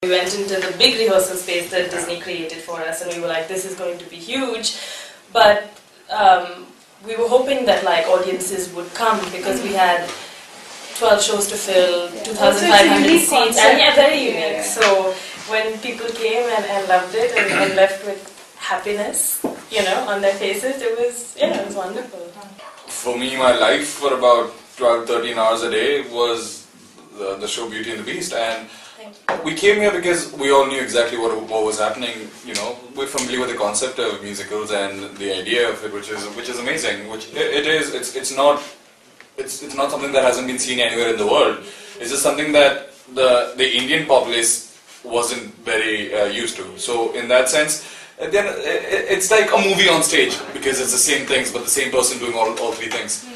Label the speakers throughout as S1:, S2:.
S1: We went into the big rehearsal space that Disney created for us, and we were like, this is going to be huge. But we were hoping that like audiences would come because we had 12 shows to fill, 2,500 seats, and yeah, very unique. So when people came and loved it and left with happiness, you know, on their faces, it was wonderful.
S2: For me, my life for about 12-13 hours a day was the show Beauty and the Beast, and we came here because we all knew exactly what was happening. You know, we're familiar with the concept of musicals and the idea of it, which is amazing. It's not something that hasn't been seen anywhere in the world. It's just something that the Indian populace wasn't very used to. So in that sense, then it's like a movie on stage because it's the same things, but the same person doing all three things.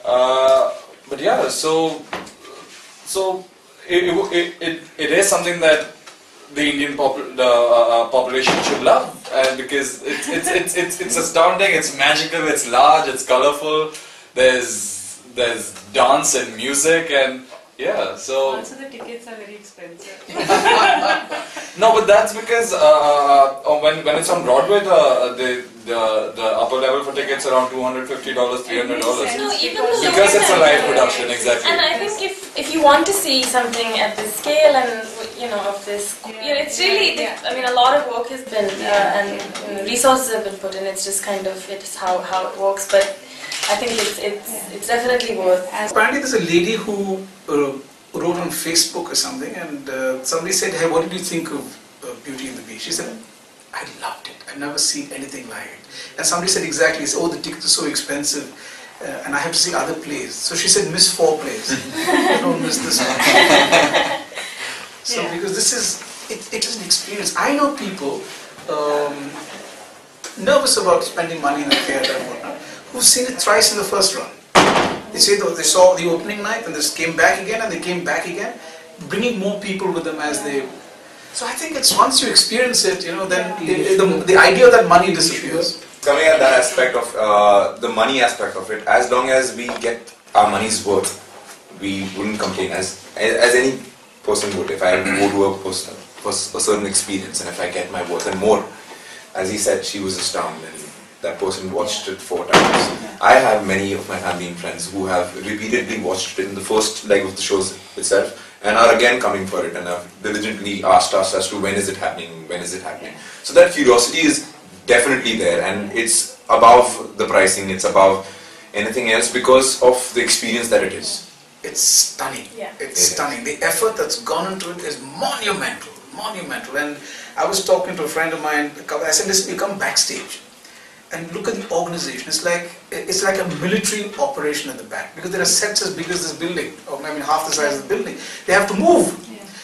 S2: But yeah, so it is something that the Indian population should love, and because it's astounding, it's magical, it's large, it's colorful. There's dance and music, and yeah, so
S3: also the tickets are very expensive.
S2: No, but that's because when it's on Broadway, the upper level for tickets are around $250, $300.
S1: No, even
S2: because it's a live production, exactly.
S1: And I think if you want to see something at this scale and of this, it's really. I mean, a lot of work has been and resources have been put in. It's just kind of how it works, but I think it's definitely worth.
S4: Apparently, there's a lady who wrote on Facebook or something, and somebody said, "Hey, what did you think of Beauty and the Beast?" She said, "I loved it. I've never seen anything like it." And somebody said exactly, "Oh, the tickets are so expensive, and I have to see other plays." So she said, "Miss 4 plays. Don't miss this one." So because this is it is an experience. I know people nervous about spending money in the theatre and whatnot, who've seen it thrice in the first run. They say they saw the opening night and they came back again and they came back again, bringing more people with them as they. So I think it's once you experience it, then the idea of that money disappears.
S5: Coming at that aspect of the money aspect of it, as long as we get our money's worth, we wouldn't complain as any person would. If I go to a person for a certain experience and if I get my worth and more, as he said, she was astounded. That person watched it 4 times. I have many of my family and friends who have repeatedly watched it in the first leg of the shows itself and are again coming for it and have diligently asked us as to when is it happening, when is it happening. So that curiosity is definitely there, and it's above the pricing, it's above anything else because of the experience that it is.
S4: It's stunning. It's stunning. The effort that's gone into it is monumental. And I was talking to a friend of mine, I said, listen, you come backstage and look at the organization. It's like a military operation at the back because there are sets as big as this building, or I mean half the size of the building. They have to move.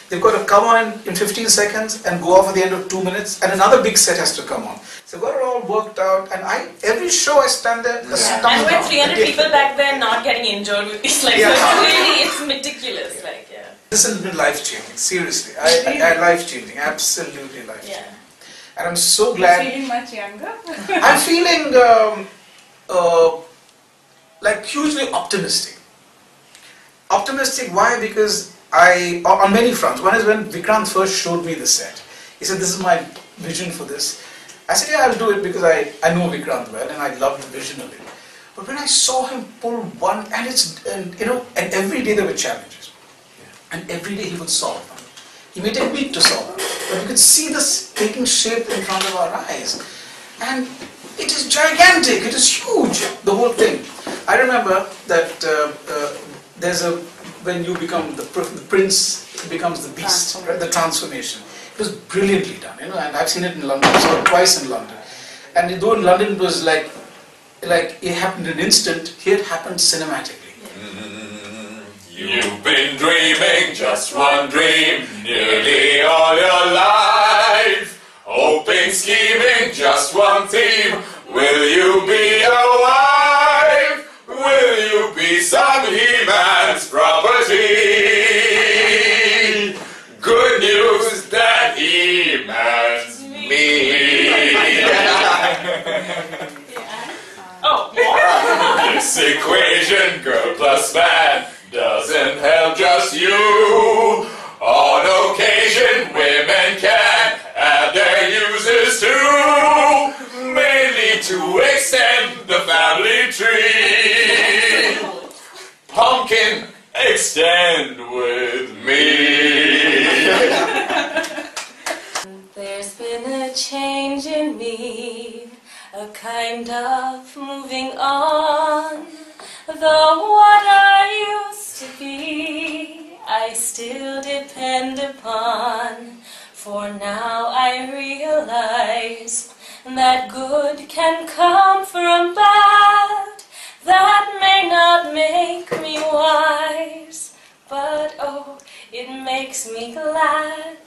S4: They've got to come on in 15 seconds and go off at the end of 2 minutes, and another big set has to come on. So got it all worked out, and every show I stand there astounded.
S1: And with 300 people back there not getting injured with these, it's meticulous,
S4: This has been life-changing, seriously. Life-changing, absolutely life-changing. And I'm so glad.
S3: You're feeling much younger?
S4: I'm feeling like hugely optimistic. Optimistic, why? Because on many fronts. One is when Vikrant first showed me the set. He said, "This is my vision for this." I said, "Yeah, I'll do it," because I know Vikrant well and I love the vision of it. But when I saw him pull one, and every day there were challenges. And every day he would solve them. He may take a week to solve them, but you could see this taking shape in front of our eyes. And it is gigantic, it is huge, the whole thing. I remember that when you become the prince becomes the beast, right? The transformation. It was brilliantly done, and I've seen it in London, I saw it twice in London. And though in London it was like it happened in an instant, here it happened cinematically.
S2: You've been dreaming just one dream nearly all your life. Hoping, scheming, just one theme. Will you be a wife? Will you be some he-man's property? Good news that he-man's me. This equation, girl plus man, doesn't help just you. On occasion, women
S1: a kind of moving on. Though what I used to be, I still depend upon. For now I realize that good can come from bad. That may not make me wise, but oh, it makes me glad.